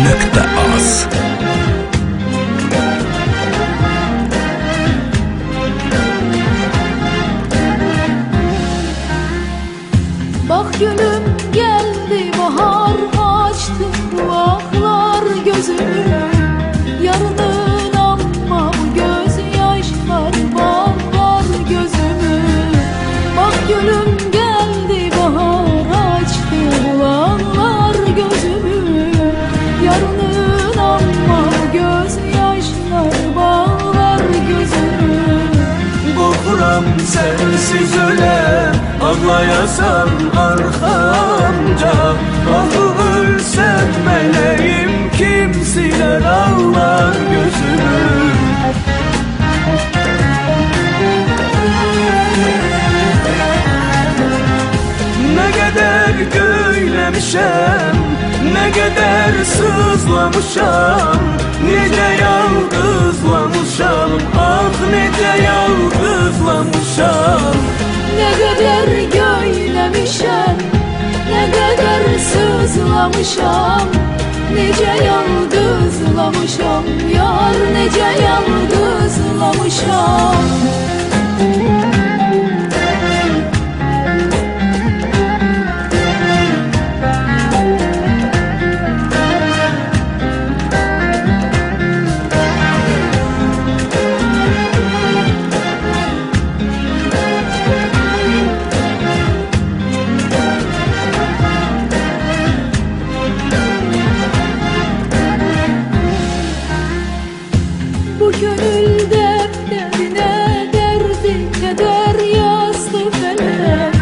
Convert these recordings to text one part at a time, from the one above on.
Tac.az. Bak gülüm geldi bahar, açtı kulaklar gözümü. Yarının amma bu gözyaşlar bağlar gözümü. Bak gülüm geldi bahar, açtı kulaklar gözümü. Yarının amma bu gözyaşlar bağlar gözümü. Korkuram sensiz ölem, ağlayasam arkamca. Ah ölsem meleğim, kim siler ağlar gözümü. Ne kadar göylemişem, ne kadar sızlamışam, nece yalgızlamışam, ah nece yalgızlamışam. Ne kadar göylemişem, ne kadar sızlamışam, nece yalgızlamışam, yar nece yalgızlamışam. Bu gönül defterine derdi keder yazdı felek.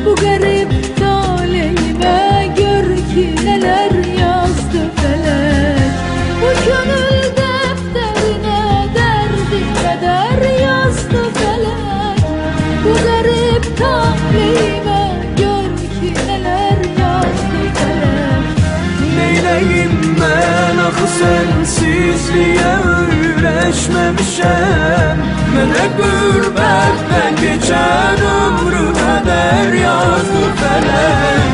Bu garip talihime gör ki neler yazdı felek. Bu gönül defterine derdi keder yazdı felek. Bu garip talihime gör ki neler yazdı felek. Neyleyim ben ah sensizliğe öğreşmemişem. Mene gürbetten geçen ömrü kader yazdı felek.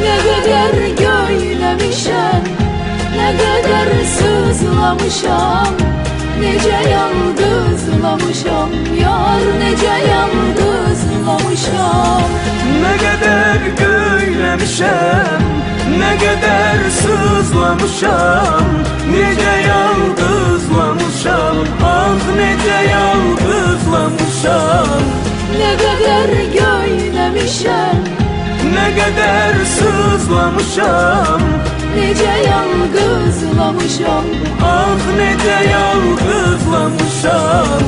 Ne kadar göylemişem, ne kadar sızlamışam, nece yalgızlamışam, yar nece yalgızlamışam. Ne kadar göylemişem, ne kadar sızlamışam, nece yalgızlamışam, ah nece yalgızlamışam. Ne kadar göylemişem, Ne kadar sızlamışam, nece yalgızlamışam, ah nece yalgızlamışam.